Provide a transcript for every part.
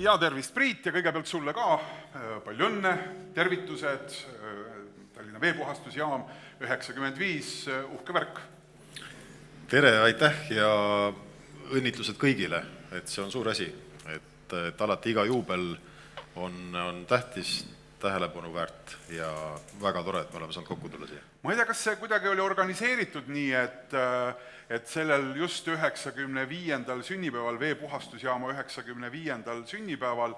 Ja tervist, Priit, ja kõigepealt sulle ka palju õnne, tervitused, Tallinna veepuhastusjaam 95, uhke värk. Tere, aitäh ja õnnitlused kõigile, et see on suur asi, et alati iga juubel on tähtis, tähelepanu väärt ja väga tore, et me oleme saanud kokku tulla siia. Ma ei tea, kas see kuidagi oli organiseeritud nii, et sellel just 95. sünnipäeval, veepuhastusjaama 95. sünnipäeval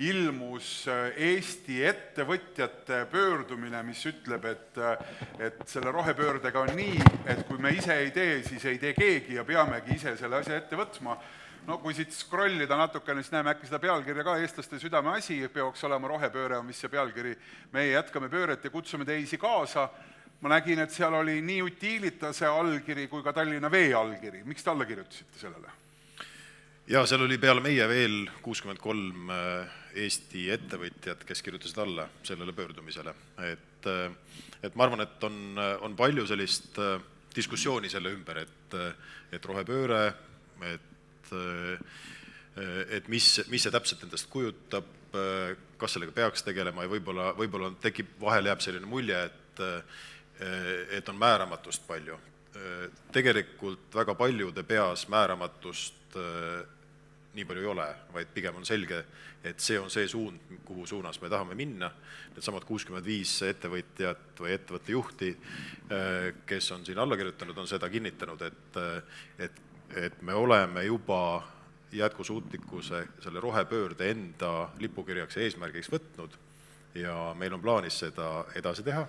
ilmus Eesti ettevõtjate pöördumine, mis ütleb, et selle rohepöördega on nii, et kui me ise ei tee, siis ei tee keegi ja peamegi ise selle asja ette võtma. No kui siit scrollida natukene, siis näeme äkki seda pealkirja ka, eestlaste südame asi, peaks olema rohepööre, mis see pealkiri, meie jätkame pööret ja kutsume teisi kaasa. Ma nägin, et seal oli nii Utilitase allkiri kui ka Tallinna Vee allkiri. Miks te alla kirjutasite sellele? Ja seal oli peale meie veel 63 Eesti ettevõtjad, kes kirjutasid alla sellele pöördumisele. Et ma arvan, et on palju sellist diskussiooni selle ümber, et rohepööre, et mis see täpselt endast kujutab, kas sellega peaks tegelema ja võib-olla tekib, vahel jääb selline mulje, et on määramatust palju. Tegelikult väga paljude peas määramatust nii palju ei ole, vaid pigem on selge, et see on see suund, kuhu suunas me tahame minna. Need samad 65 ettevõtjat või ettevõtte juhti, kes on siin alla kirjutanud, on seda kinnitanud, et me oleme juba jätkusuutlikkuse selle rohepöörde enda lipukirjaks ja eesmärgiks võtnud ja meil on plaanis seda edasi teha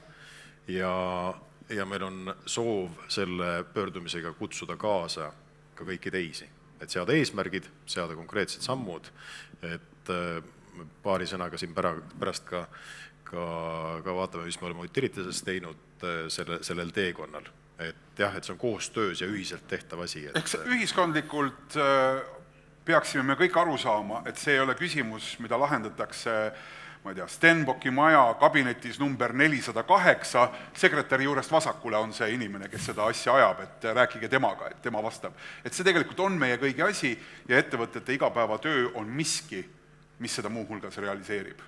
ja meil on soov selle pöördumisega kutsuda kaasa ka kõiki teisi. Et seada eesmärgid, seada konkreetsed sammud, et paari sõnaga siin pärast ka vaatame, mis me oleme Utilitases teinud sellel teekonnal. Et jah, et see on koostöös ja ühiselt tehtav asi. Eks ühiskondlikult peaksime me kõik aru saama, et see ei ole küsimus, mida lahendatakse Stenbocki maja kabinetis number 408, sekretäri juurest vasakule on see inimene, kes seda asja ajab, et rääkige temaga, et tema vastab. Et see tegelikult on meie kõigi asi ja ettevõtete igapäevatöö on miski, mis seda muu hulgas realiseerib.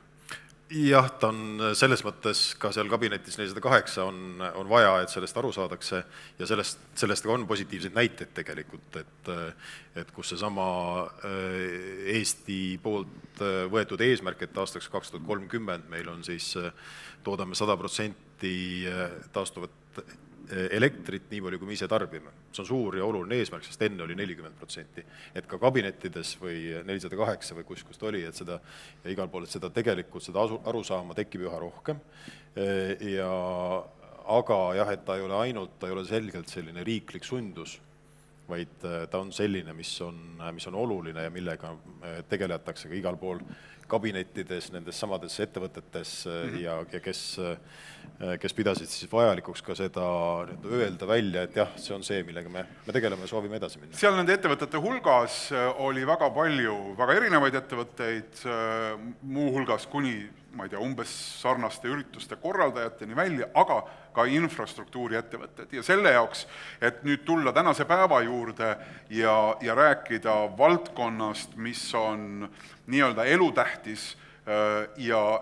Jah, ta on selles mõttes ka seal kabinetis 408 on vaja, et sellest aru saadakse ja sellest on positiivseid näiteid tegelikult, et kus see sama Eesti poolt võetud eesmärk, et aastaks 2030 meil on siis, toodame 100% taastuvat elektrit nii palju, kui me ise tarbime. See on suur ja oluline eesmärk, sest enne oli 40%. Et ka kabinettides või 408 või kust oli, et seda ja igal pool, et seda tegelikult seda arusaama tekib üha rohkem. Aga jah, et ta ei ole selgelt selline riiklik sundus, vaid ta on selline, mis on oluline ja millega tegeletakse ka igal pool kabinettides, nendes samades ettevõtetes ja kes pidasid siis vajalikuks ka seda öelda välja, et jah, see on see, millega me tegeleme ja soovime edasi minna. Seal nende ettevõtete hulgas oli väga palju, väga erinevaid ettevõtteid, muu hulgas kuni, ma ei tea, umbes sarnaste ürituste korraldajateni välja, aga ka infrastruktuuri ettevõtted. Ja selle jaoks, et nüüd tulla tänase päeva juurde ja rääkida valdkonnast, mis on nii-öelda elutähtis ja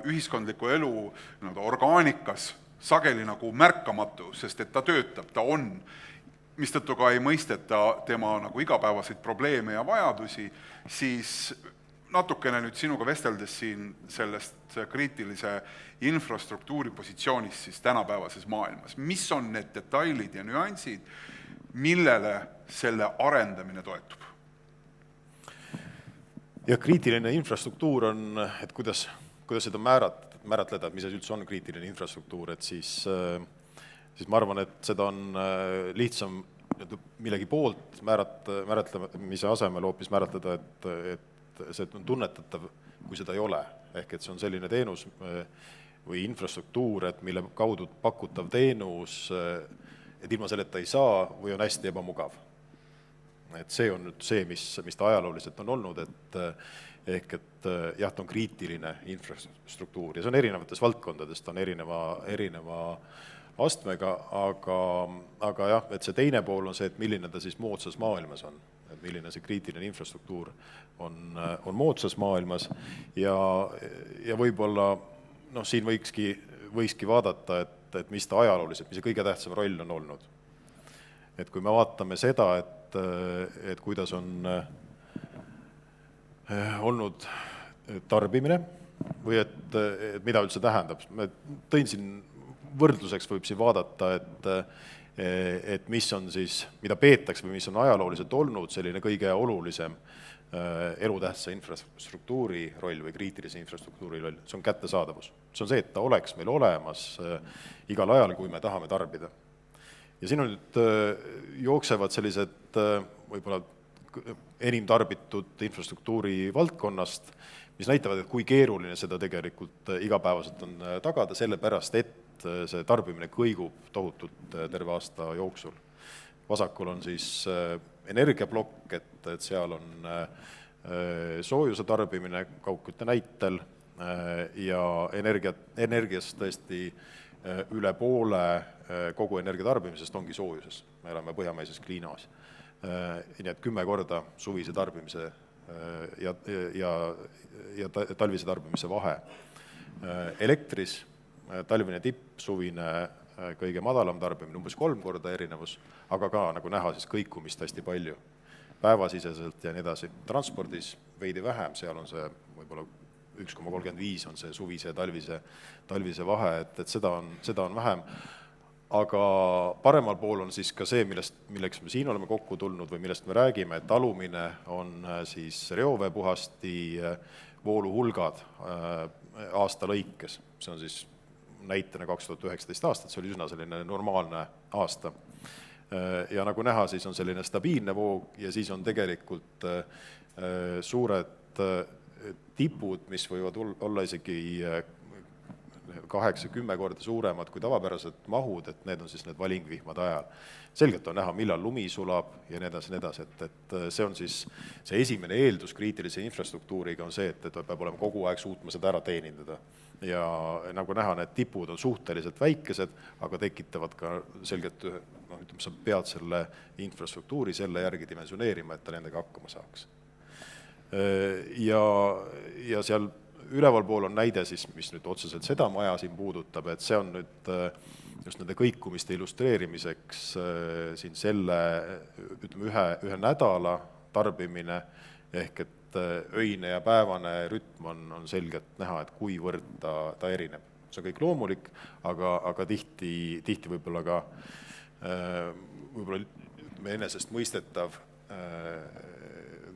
ühiskondliku elu orgaanikas sageli nagu märkamatu, sest et ta töötab, ta on, mistõttu ka ei mõisteta tema nagu igapäevaseid probleeme ja vajadusi, siis natukene nüüd sinuga vesteldes siin sellest kriitilise infrastruktuuri positsioonist siis tänapäevases maailmas. Mis on need detailid ja nüansid, millele selle arendamine toetub? Ja kriitiline infrastruktuur on, et kuidas seda määratleda, et mis üldse on kriitiline infrastruktuur, et siis ma arvan, et seda on lihtsam millegi poolt määratlemise asemel hoopis määratleda, et see on tunnetatav, kui seda ei ole. Ehk et see on selline teenus või infrastruktuur, et mille kaudu pakutav teenus, et ilma selleta ei saa või on hästi ebamugav. Et see on nüüd see, mis ta ajalooliselt on olnud, et jah, ta on kriitiline infrastruktuur ja see on erinevates valdkondades, ta on erineva astmega, aga jah, et see teine pool on see, et milline ta siis moodsas maailmas on. et milline see kriitiline infrastruktuur on moodsas maailmas ja võib-olla siin võikski vaadata, et mis ta ajalooliselt, mis see kõige tähtsam roll on olnud. Et kui me vaatame seda, et kuidas on olnud tarbimine või et mida üldse tähendab. Ma tõin siin võrdluseks võib siin vaadata, et mis on siis, mida peetaks või mis on ajalooliselt olnud selline kõige olulisem elutähtsa infrastruktuuri roll või kriitilise infrastruktuuri roll, see on kättesaadavus. See on see, et ta oleks meil olemas igal ajal, kui me tahame tarbida. Ja siin on nüüd jooksevad sellised võib-olla enim tarbitud infrastruktuuri valdkonnast, mis näitavad, et kui keeruline seda tegelikult igapäevaselt on tagada, sellepärast et see tarbimine kõigub tohutult terve aasta jooksul. Vasakul on siis energiaplokk, et seal on soojuse tarbimine kaugkütte näitel ja energiast tõesti üle poole kogu energia tarbimisest ongi soojuses. Me elame põhjamaises kliimas. Nii et 10 korda suvise tarbimise ja talvise tarbimise vahe. Elektris talvine tipp, suvine kõige madalam tarbimine, umbes 3 korda erinevus, aga ka nagu näha siis kõikumist hästi palju, päevasiseselt ja nii edasi. Transpordis veidi vähem, seal on see võib-olla 1,35 on see suvise ja talvise vahe, et seda on vähem. Aga paremal pool on siis ka see, milleks me siin oleme kokku tulnud või millest me räägime, et talumine on siis reoveepuhasti vooluhulgad aasta lõikes. See on siis näitena 2019 aastat, see oli üsna selline normaalne aasta. Ja nagu näha, siis on selline stabiilne voog ja siis on tegelikult suured tipud, mis võivad olla isegi 8-10 korda suuremad kui tavapärased mahud, et need on siis need valingvihmade ajal. Selgelt on näha, millal lumi sulab ja nii edasi, et see on siis see esimene eeldus kriitilise infrastruktuuriga on see, et ta peab olema kogu aeg suutma seda ära teenindada. Ja nagu näha, need tipud on suhteliselt väikesed, aga tekitavad ka selgelt, sa pead selle infrastruktuuri selle järgi dimensioneerima, et ta nendega hakkama saaks. Ja seal üleval pool on näide siis, mis nüüd otseselt seda maja siin puudutab, et see on nüüd just nende kõikumiste illustreerimiseks siin selle ühe nädala tarbimine, ehk et öine ja päevane rütm on selgelt näha, et kuivõrd ta erineb. See on kõik loomulik, aga tihti võib-olla ka enesest mõistetav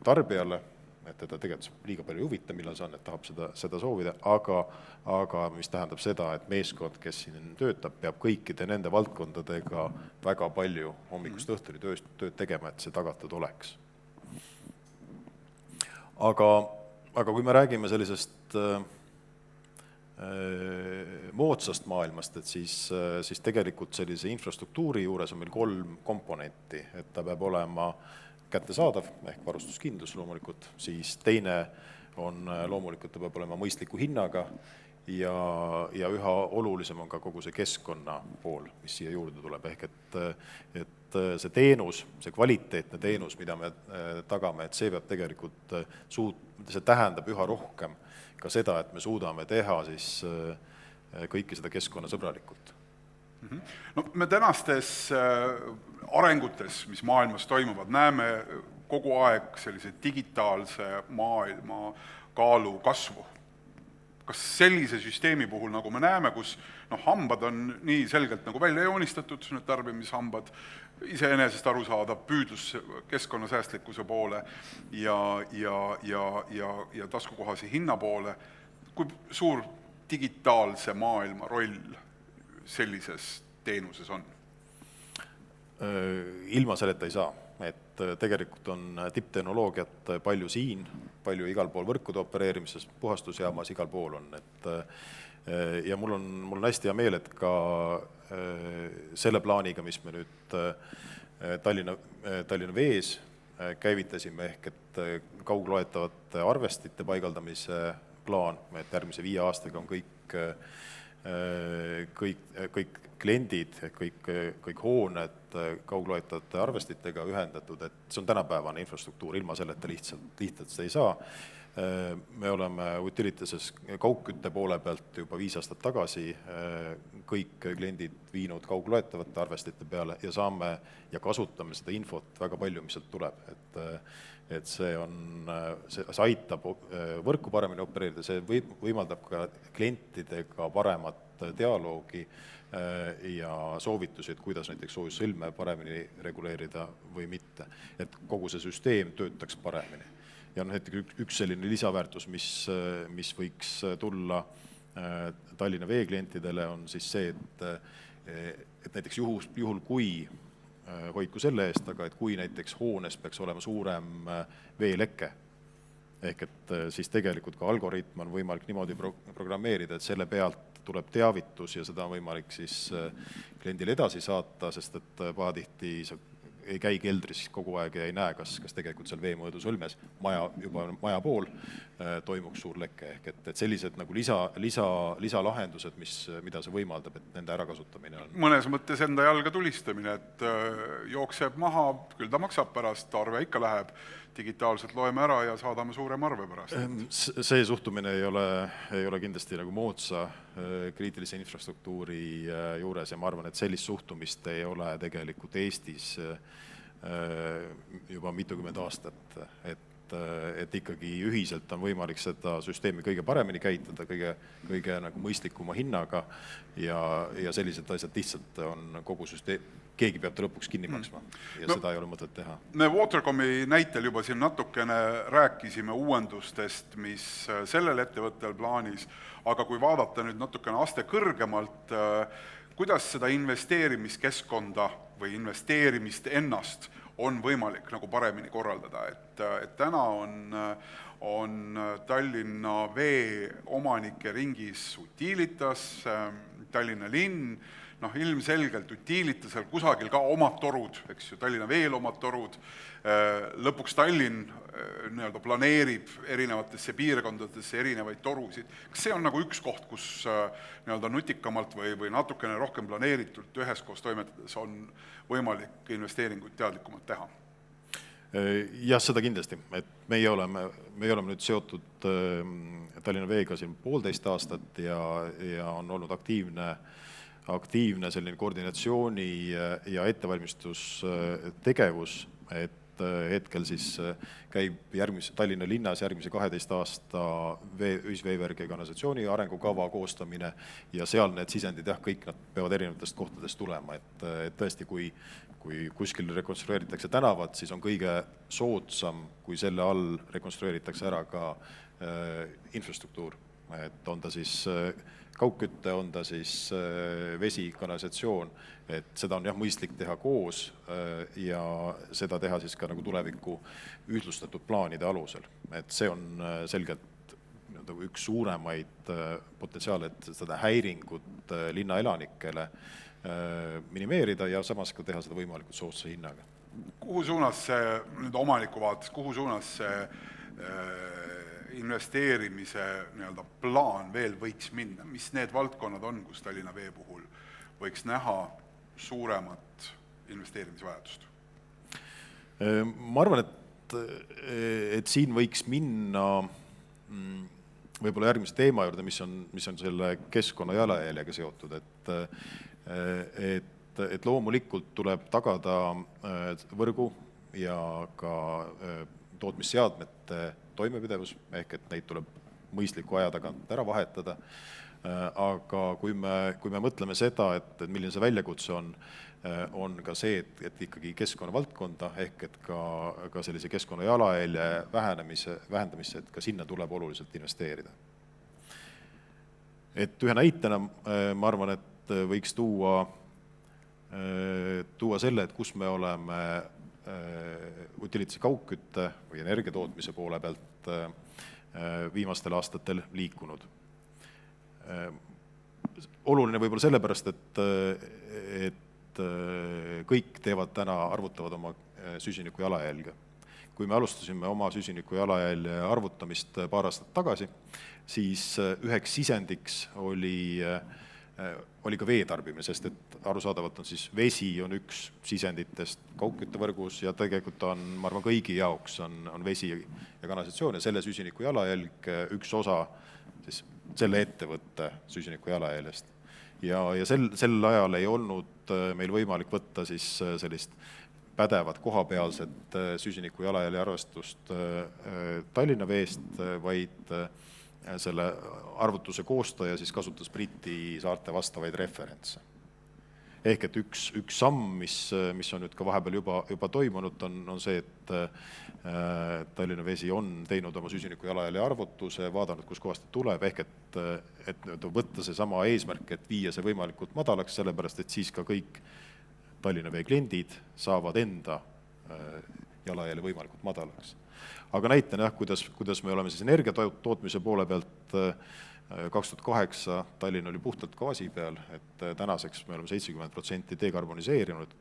tarbijale, et teda tegelikult liiga palju huvita, millal see on, et tahab seda soovida, aga mis tähendab seda, et meeskond, kes siin töötab, peab kõikide nende valdkondadega väga palju hommikust õhtuni tööd tegema, et see tagatud oleks. Aga kui me räägime sellisest moodsast maailmast, et siis tegelikult sellise infrastruktuuri juures on meil 3 komponenti, et ta peab olema kättesaadav, ehk varustuskindlus loomulikult, siis teine on loomulikult, ta peab olema mõistliku hinnaga ja üha olulisem on ka kogu see keskkonna pool, mis siia juurde tuleb, ehk et see teenus, see kvaliteetne teenus, mida me tagame, et see peab tegelikult see tähendab üha rohkem ka seda, et me suudame teha siis kõike seda keskkonnasõbralikult. No, me tänastes arengutes, mis maailmas toimuvad, näeme kogu aeg sellise digitaalse maailma kaalu kasvu. Kas sellise süsteemi puhul, nagu me näeme, kus hambad on nii selgelt nagu välja joonistatud, need tarbimishambad, iseenesest arusaadav püüdlus keskkonnasäästlikkuse poole ja taskukohase hinna poole, kui suur digitaalse maailma roll sellises teenuses on? Ilma selleta ei saa, et tegelikult on tipptehnoloogiat palju siin, palju igal pool võrkude opereerimises, puhastusjaamas igal pool on. Ja mul on hästi hea meel, et ka selle plaaniga, mis me nüüd Tallinna Vees käivitasime, ehk et kaugloetavate arvestite paigaldamise plaan, et järgmise 5 aastaga on kõik kõik kliendid, kõik hooned kaugloetavate arvestitega ühendatud, et see on tänapäevane infrastruktuur, ilma selleta lihtsalt seda ei saa. Me oleme Utilitaises kaugkütte poole pealt juba 5 aastat tagasi kõik kliendid viinud kaugloetavate arvestite peale ja saame ja kasutame seda infot väga palju, mis sealt tuleb, et see aitab võrku paremini opereerida, see võimaldab ka klientidega paremat dialoogi ja soovitusi, et kuidas näiteks soojussõlme paremini reguleerida või mitte, et kogu see süsteem töötaks paremini. Ja näiteks üks selline lisaväärtus, mis võiks tulla Tallinna Vee klientidele, on siis see, et näiteks juhul kui hoidku selle eest, aga et kui näiteks hoones peaks olema suurem veeleke, ehk et siis tegelikult ka algoritm on võimalik niimoodi programmeerida, et selle pealt tuleb teavitus ja seda on võimalik siis kliendile edasi saata, sest et pahatihti ei käi keldris kogu aeg ja ei näe, kas tegelikult seal veemõõdusõlmes maja pool toimuks suur leke. Ehk et sellised nagu lisalahendused, mida see võimaldab, et nende ärakasutamine on. Mõnes mõttes enda jalga tulistamine, et jookseb maha, küll ta maksab pärast, arve ikka läheb, digitaalselt loeme ära ja saadame suurem arve pärast. See suhtumine ei ole kindlasti nagu moodsa kriitilise infrastruktuuri juures ja ma arvan, et sellist suhtumist ei ole tegelikult Eestis juba mitukümmend aastat, et ikkagi ühiselt on võimalik seda süsteemi kõige paremini käitada, kõige nagu mõistlikuma hinnaga ja sellised asjad lihtsalt on kogu süsteem, keegi peab ta lõpuks kinni maksma ja seda ei ole mõtet teha. Me Watercomi näitel juba siin natukene rääkisime uuendustest, mis sellel ettevõttel plaanis, aga kui vaadata nüüd natukene aste kõrgemalt, kuidas seda investeerimiskeskkonda või investeerimist ennast on võimalik nagu paremini korraldada, et täna on Tallinna Vee omanike ringis Utilitas, Tallinna linn, ilmselgelt Utilitasel kusagil ka omad torud, eks ju, Tallinna Veel omad torud, lõpuks Tallinn planeerib erinevatesse piirkondadesse erinevaid torusid. Kas see on nagu üks koht, kus nutikamalt või natukene rohkem planeeritult üheskoos toimetades on võimalik investeeringuid teadlikumalt teha? Jah, seda kindlasti, et meie oleme nüüd seotud Tallinna Veega siin 1,5 aastat ja on olnud aktiivne selline koordinatsiooni ja ettevalmistustegevus, et hetkel siis käib Tallinna linnas järgmise 12 aasta ühisveevärgi ja kanalisatsiooni arengukava koostamine ja seal need sisendid, kõik nad peavad erinevatest kohtadest tulema, et tõesti, kui kuskil rekonstrueeritakse tänavad, siis on kõige soodsam, kui selle all rekonstrueeritakse ära ka infrastruktuur, et on ta siis kaugkütte, on ta siis vesi, kanalisatsioon, et seda on mõistlik teha koos ja seda teha siis ka nagu tuleviku ühtlustatud plaanide alusel. Et see on selgelt üks suuremaid potentsiaale, et seda häiringut linnaelanikele minimeerida ja samas ka teha seda võimalikult soodsa hinnaga. Kuhu suunas see, nüüd omaniku vaates, kuhu suunas see investeerimise plaan veel võiks minna? Mis need valdkonnad on, kus Tallinna Vee puhul võiks näha suuremat investeerimisvajadust? Ma arvan, et siin võiks minna võib-olla järgmise teema juurde, mis on selle keskkonna jalajäljega seotud, et loomulikult tuleb tagada võrgu ja ka tootmisseadmete toimepidevus, ehk et neid tuleb mõistliku aja tagant ära vahetada, aga kui me mõtleme seda, et milline see väljakutse on ka see, et ikkagi keskkonnavaldkonda, ehk et ka sellise keskkonna jalajälje vähendamisse, et ka sinna tuleb oluliselt investeerida. Et ühe näitena ma arvan, et võiks tuua selle, et kus me oleme Utilitase kaugkütte või energiatootmise poole pealt viimastel aastatel liikunud. Oluline võib-olla sellepärast, et kõik arvutavad oma süsiniku jalajälge. Kui me alustasime oma süsiniku jalajälje arvutamist paar aastat tagasi, siis üheks sisendiks oli oli ka vee tarbimine, sest et arusaadavalt on siis vesi on üks sisenditest kaugküttevõrgus ja tegelikult on, ma arvan, kõigi jaoks on vesi ja kanalisatsioon ja selle süsiniku jalajälg üks osa siis selle ettevõtte süsiniku jalajäljest. Ja sel ajal ei olnud meil võimalik võtta siis sellist pädevat kohapealset süsiniku jalajälje arvestust Tallinna Veest, vaid selle arvutuse koostaja siis kasutas Briti saarte vastavaid referentse. Ehk et üks samm, mis on nüüd ka vahepeal juba toimunud, on see, et Tallinna Vesi on teinud oma süsiniku jalajälje arvutuse, vaadanud, kus kohast tuleb, ehk et võtta see sama eesmärk, et viia see võimalikult madalaks, sellepärast et siis ka kõik Tallinna Vee kliendid saavad enda jalajälje võimalikult madalaks. Aga näitena jah, kuidas me oleme siis energia tootmise poole pealt 2008 Tallinn oli puhtalt gaasi peal, et tänaseks me oleme 70% dekarboniseerinud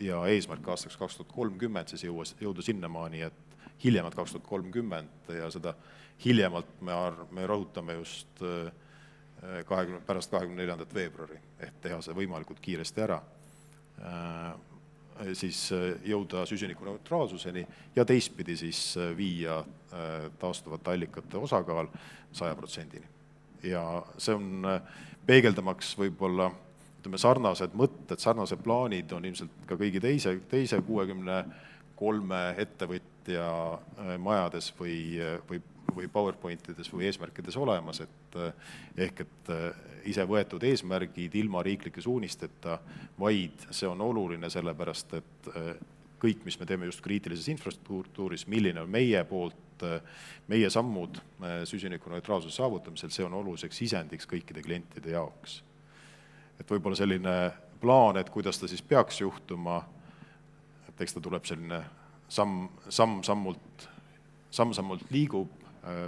ja eesmärk aastaks 2030 siis jõuda sinnamaani, et hiljemalt 2030 ja seda hiljemalt me rõhutame just pärast 24. veebruari, et teha see võimalikult kiiresti ära, siis jõuda süsinikuneutraalsuseni ja teistpidi siis viia taastuvate allikate osakaal 100%-ni. Ja see on peegeldamaks võib-olla sarnased mõtted, sarnased plaanid on ilmselt ka kõigi teise 63 ettevõtja majades või PowerPointides või eesmärkides olemas, et ise võetud eesmärgid ilma riiklike suunisteta, vaid see on oluline sellepärast, et kõik, mis me teeme just kriitilises infrastruktuuris, milline on meie sammud süsinikuneutraalsuse saavutamisel, see on oluliseks sisendiks kõikide klientide jaoks. Et võib-olla selline plaan, et kuidas ta siis peaks juhtuma, et eks ta tuleb selline samm-sammult liigub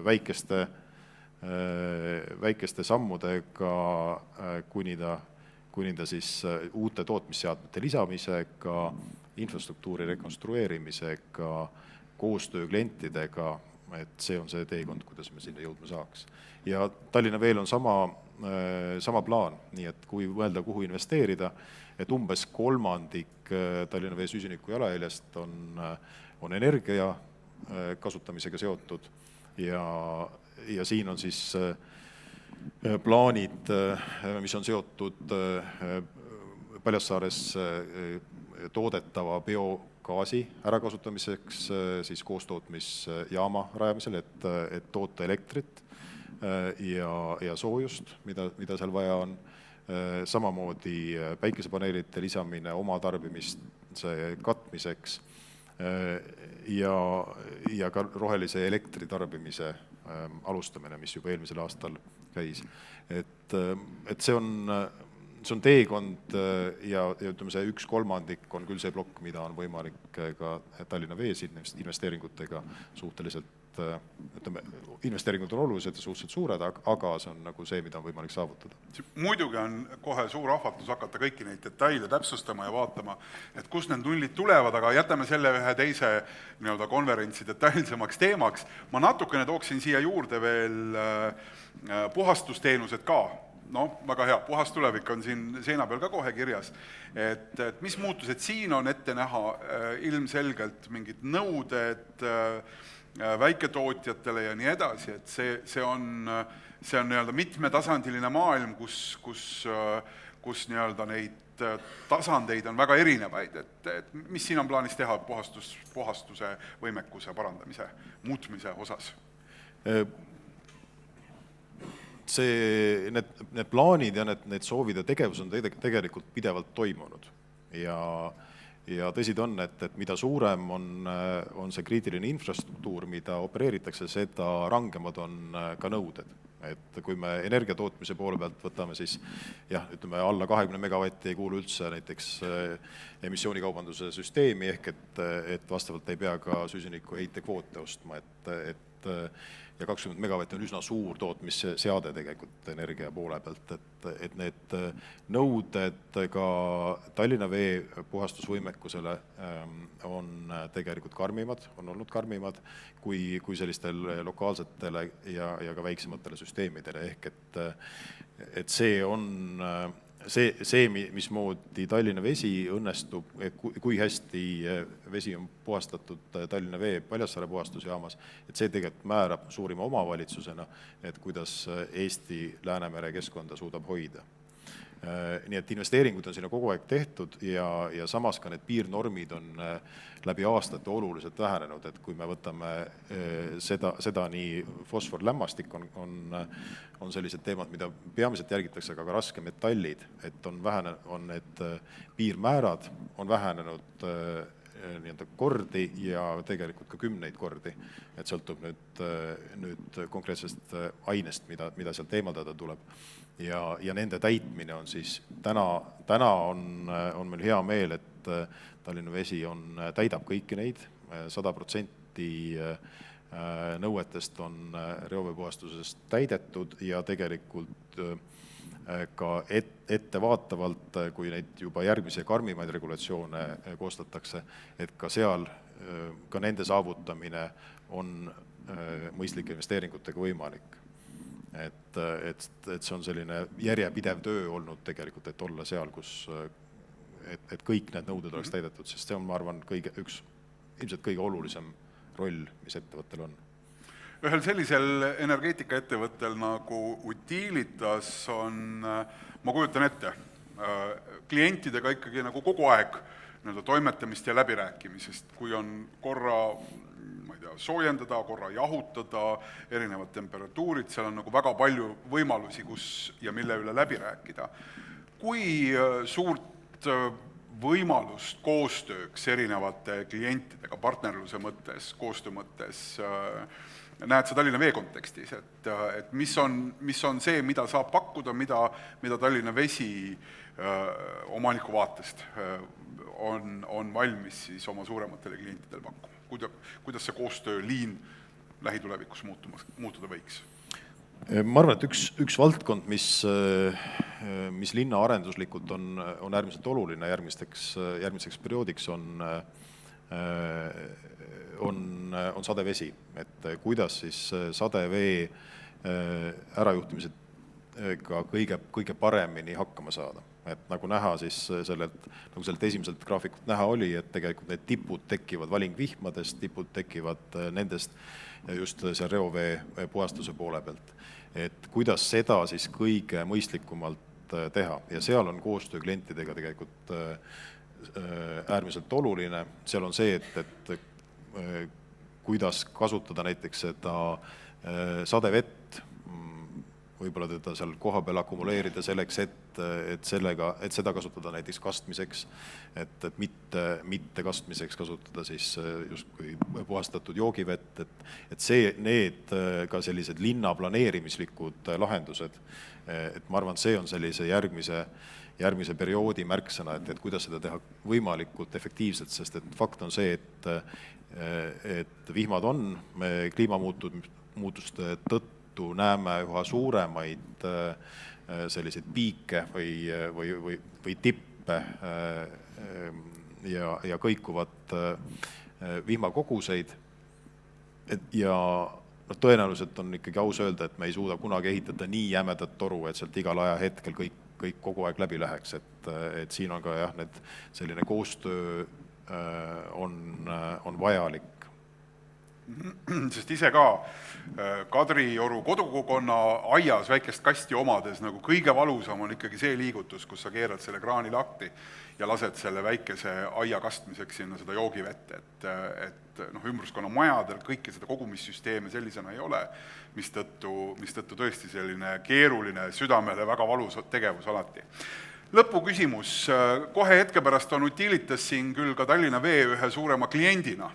väikeste sammudega kuni ta siis uute tootmisseadmete lisamisega, infrastruktuuri rekonstrueerimisega, koostöö klientidega, et see on see teekond, kuidas me sinna jõudma saaks. Ja Tallinna Veel on sama plaan, nii et kui mõelda, kuhu investeerida, et umbes kolmandik Tallinna Vee süsiniku jalajäljest on energia kasutamisega seotud ja siin on siis plaanid, mis on seotud Paljassaares toodetava biogaasi ärakasutamiseks siis koostootmisjaama rajamisel, et toota elektrit ja soojust, mida seal vaja on. Samamoodi päikesepaneelide lisamine oma tarbimise katmiseks ja ka rohelise elektri tarbimise alustamine, mis juba eelmisel aastal käis. Et see on teekond ja ütleme, see 1/3 on küll see plokk, mida on võimalik ka Tallinna Vees investeeringutega suhteliselt, ütleme, investeeringud on olulised ja suhteliselt suured, aga see on nagu see, mida on võimalik saavutada. Muidugi on kohe suur ahvatlus hakata kõiki neid detaile täpsustama ja vaatama, et kust need nullid tulevad, aga jätame selle ühe teise konverentsi detailsemaks teemaks. Ma natukene tooksin siia juurde veel puhastusteenused ka. Väga hea, puhas tulevik on siin seina peal ka kohe kirjas, et mis muutused siin on ette näha, ilmselgelt mingid nõuded väiketootjatele ja nii edasi, et see on mitmetasandiline maailm, kus neid tasandeid on väga erinevaid, et mis siin on plaanis teha puhastuse võimekuse parandamise, muutmise osas? Need plaanid ja need soovid ja tegevus on tegelikult pidevalt toimunud ja tõsi ta on, et mida suurem on see kriitiline infrastruktuur, mida opereeritakse, seda rangemad on ka nõuded. Et kui me energiatootmise poole pealt võtame, siis ütleme, alla 20 megavatti ei kuulu üldse näiteks emissioonikaubanduse süsteemi, ehk et vastavalt ei pea ka süsiniku heitekvoote ostma, et ja 20 megavatti on üsna suur tootmisseade tegelikult energia poole pealt, et need nõuded ka Tallinna Vee puhastusvõimekusele on tegelikult karmimad, on olnud karmimad kui sellistel lokaalsetele ja ka väiksematele süsteemidele, ehk et see on see, mismoodi Tallinna Vesi õnnestub, kui hästi vesi on puhastatud Tallinna Vee Paljassaare puhastusjaamas, et see tegelikult määrab suurima omavalitsusena, et kuidas Eesti Läänemere keskkonda suudab hoida. Nii et investeeringud on sinna kogu aeg tehtud ja samas ka need piirnormid on läbi aastate oluliselt vähenenud, et kui me võtame seda nii fosforlämmastik on sellised teemad, mida peamiselt järgitakse, aga ka raskemetallid, et on need piirmäärad on vähenenud kordi ja tegelikult ka 10 kordi, et sõltub nüüd konkreetsest ainest, mida sealt eemaldada tuleb. Ja nende täitmine on siis, täna on meil hea meel, et Tallinna Vesi täidab kõiki neid, 100% nõuetest on reoveepuhastusest täidetud ja tegelikult ka ettevaatavalt, kui neid juba järgmisi karmimaid regulatsioone koostatakse, et ka seal, ka nende saavutamine on mõistlike investeeringutega võimalik. Et see on selline järjepidev töö olnud tegelikult, et olla seal, et kõik need nõuded oleks täidetud, sest see on, ma arvan, ilmselt kõige olulisem roll, mis ettevõttel on. Ühel sellisel energeetikaettevõttel nagu Utilitas on, ma kujutan ette, klientidega ikkagi nagu kogu aeg toimetamist ja läbirääkimisest, kui on korra soojendada, korra jahutada, erinevad temperatuurid, seal on nagu väga palju võimalusi, kus ja mille üle läbi rääkida. Kui suurt võimalust koostööks erinevate klientidega partnerluse mõttes, koostöö mõttes näed sa Tallinna Vee kontekstis, et mis on see, mida saab pakkuda, mida Tallinna Vesi omaniku vaatest on valmis siis oma suurematele klientidele pakkuma? Kuidas see koostööliin lähitulevikus muutuda võiks? Ma arvan, et üks valdkond, mis linna arenduslikult on äärmiselt oluline järgmiseks perioodiks, on sadevesi. Et kuidas siis sadevee ärajuhtimisega kõige paremini hakkama saada. Et nagu näha, siis sellelt esimeselt graafikult näha oli, et tegelikult need tipud tekivad valingvihmadest, tipud tekivad nendest just seal reovee puhastuse poole pealt. Et kuidas seda siis kõige mõistlikumalt teha ja seal on koostöö klientidega tegelikult äärmiselt oluline. Seal on see, et kuidas kasutada näiteks seda sadevett, võib-olla teda seal koha peal akumuleerida selleks, et seda kasutada näiteks kastmiseks, et mitte kastmiseks kasutada siis justkui puhastatud joogivett, et need ka sellised linna planeerimislikud lahendused, et ma arvan, see on sellise järgmise perioodi märksõna, et kuidas seda teha võimalikult efektiivselt, sest et fakt on see, et vihmad on, me kliimamuutuste tõttu näeme üha suuremaid selliseid piike või tippe ja kõikuvat vihmakoguseid. Ja tõenäoliselt on ikkagi aus öelda, et me ei suuda kunagi ehitada nii jämedat toru, et sealt igal ajahetkel kõik kogu aeg läbi läheks. Et siin on ka selline koostöö on vajalik. Sest ise ka Kadrioru kodukogukonna aias väikest kasti omades nagu kõige valusam on ikkagi see liigutus, kus sa keerad selle kraani lahti ja lased selle väikese aia kastmiseks sinna seda joogivett, et ümbruskonna majadel kõike seda kogumissüsteeme sellisena ei ole, mistõttu tõesti selline keeruline südamele väga valus tegevus alati. Lõpu küsimus, kohe hetke pärast on Utilitas siin küll ka Tallinna Vee ühe suurema kliendina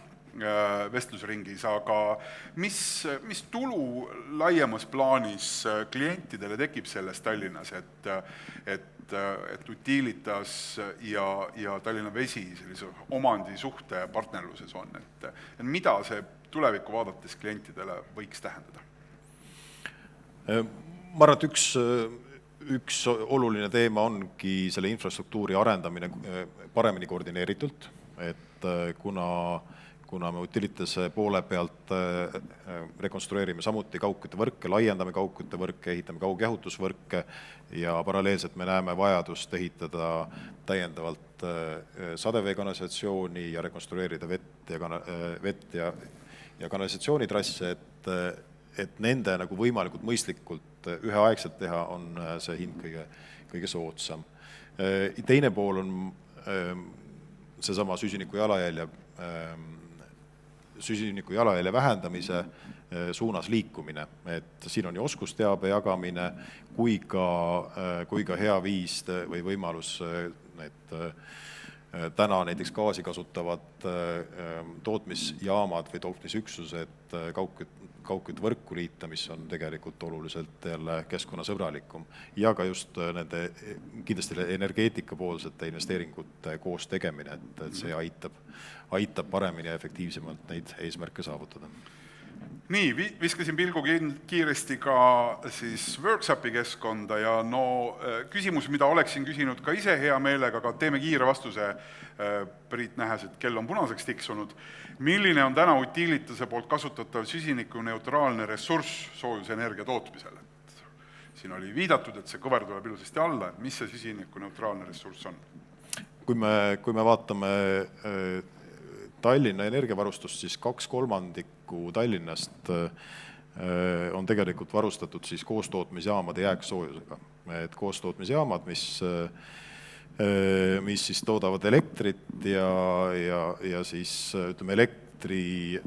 vestlusringis, aga mis tulu laiemas plaanis klientidele tekib sellest Tallinnas, et Utilitas ja Tallinna Vesi sellise omandisuhte partnerluses on, et mida see tulevikku vaadates klientidele võiks tähendada? Ma arvan, et üks oluline teema ongi selle infrastruktuuri arendamine paremini koordineeritult, et kuna me Utilitase poole pealt rekonstrueerime samuti kaugküttevõrke, laiendame kaugküttevõrke, ehitame kaugjahutusvõrke ja paralleelselt me näeme vajadust ehitada täiendavalt sadeveekanalisatsiooni ja rekonstrueerida vett ja kanalisatsioonitrasse, et nende nagu võimalikult mõistlikult üheaegselt teha, on see hind kõige soodsam. Teine pool on seesama süsiniku jalajälje vähendamise suunas liikumine, et siin on ju oskusteabe jagamine kui ka hea viis või võimalus need täna näiteks gaasi kasutavad tootmisjaamad või tootmisüksused kaugküttevõrku liita, mis on tegelikult oluliselt jälle keskkonnasõbralikum ja ka just nende kindlasti energeetikapoolsete investeeringute koos tegemine, et see aitab paremini ja efektiivsemalt neid eesmärke saavutada. Nii, viskasin pilgu kiiresti ka siis Worksapi keskkonda ja küsimus, mida oleksin küsinud ka ise hea meelega, aga teeme kiire vastuse, Priit nähes, et kell on punaseks tiksunud. Milline on täna Utilitase poolt kasutatav süsinikuneutraalne ressurss soojusenergia tootmisel? Siin oli viidatud, et see kõver tuleb ilusasti alla, et mis see süsinikuneutraalne ressurss on? Kui me vaatame Tallinna energiavarustust, siis 2/3 Tallinnast on tegelikult varustatud siis koostootmisjaamade jääksoojusega. Et koostootmisjaamad, mis siis toodavad elektrit ja siis ütleme elektri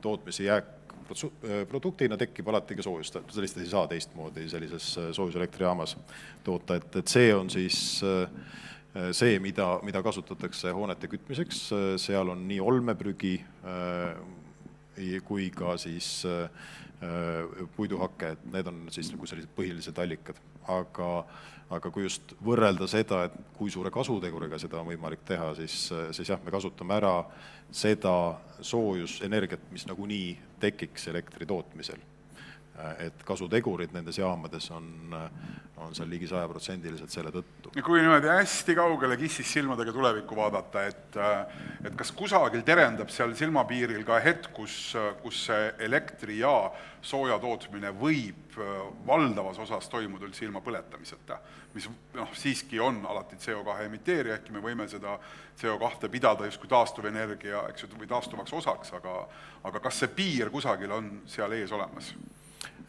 tootmise jääkproduktina tekib alati ka soojust. Sellist ei saa teistmoodi sellises soojuselektriaamas toota, et see on siis see, mida kasutatakse hoonete kütmiseks, seal on nii olmeprügi kui ka siis puiduhakke, et need on siis nagu sellised põhilised allikad. Aga kui just võrrelda seda, et kui suure kasuteguriga seda on võimalik teha, siis jah, me kasutame ära seda soojusenergiat, mis nagunii tekiks elektri tootmisel. Et kasutegurid nendes jaamades on seal ligi 100% selle tõttu. Ja kui niimoodi hästi kaugele kissis silmadega tulevikku vaadata, et kas kusagil terendab seal silmapiiril ka hetk, kus see elektri ja sooja tootmine võib valdavas osas toimuda üldse ilma põletamiseta, mis siiski on alati CO2 emiteerija, ehkki me võime seda CO2 pidada justkui taastuvenergia või taastuvaks osaks, aga kas see piir kusagil on seal ees olemas?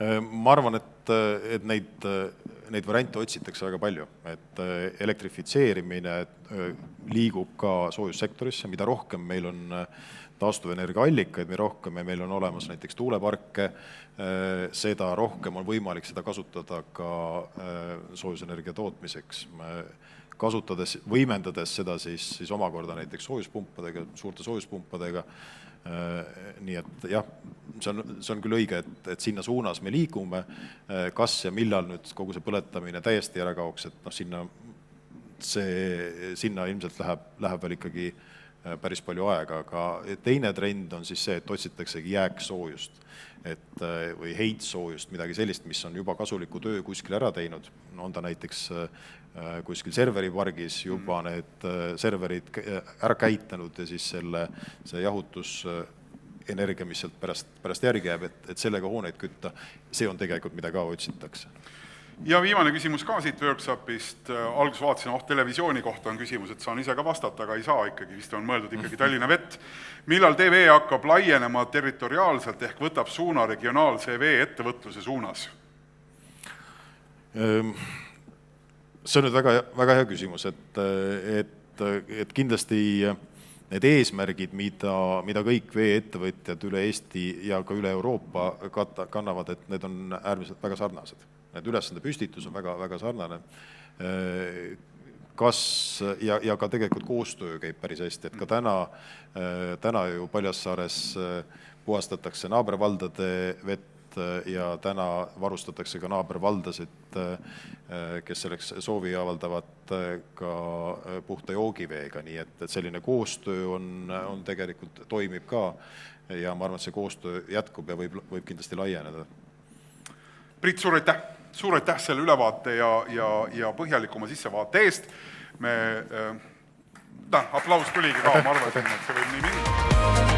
Ma arvan, et neid variante otsitakse väga palju, et elektrifitseerimine liigub ka soojussektorisse, mida rohkem meil on taastuvenergia allikaid, mida rohkem meil on olemas näiteks tuuleparke, seda rohkem on võimalik seda kasutada ka soojusenergia tootmiseks, võimendades seda siis omakorda näiteks soojuspumpadega, suurte soojuspumpadega. Nii et jah, see on küll õige, et sinna suunas me liigume, kas ja millal nüüd kogu see põletamine täiesti ära kaoks, et sinna ilmselt läheb veel ikkagi päris palju aega, aga teine trend on siis see, et otsitaksegi jääksoojust või heitsoojust, midagi sellist, mis on juba kasuliku töö kuskil ära teinud, on ta näiteks kuskil serveripargis juba need serverid ära käitanud ja siis see jahutusenergia, mis sealt pärast järgi jääb, et sellega hooneid kütta, see on tegelikult, mida ka otsitakse. Ja viimane küsimus ka siit Worksapist. Algus vaatasin, televisiooni kohta on küsimus, et saan ise ka vastata, aga ei saa ikkagi, vist on mõeldud ikkagi Tallinna Vett. Millal TV hakkab laienema territoriaalselt ehk võtab suuna regionaalse vee-ettevõtluse suunas? See on nüüd väga hea küsimus, et kindlasti need eesmärgid, mida kõik vee-ettevõtjad üle Eesti ja ka üle Euroopa kannavad, et need on äärmiselt väga sarnased. Need ülesande püstitus on väga sarnane. Ja ka tegelikult koostöö käib päris hästi, et ka täna ju Paljassaares puhastatakse naabervaldade vett ja täna varustatakse ka naabervaldasid, kes selleks soovi avaldavad ka puhta joogiveega, nii et selline koostöö on tegelikult toimib ka ja ma arvan, et see koostöö jätkub ja võib kindlasti laieneda. Priit, suur aitäh selle ülevaate ja põhjalikuma sissevaate eest. Aplaus tuligi ka, ma arvasin, et see võib nii minna.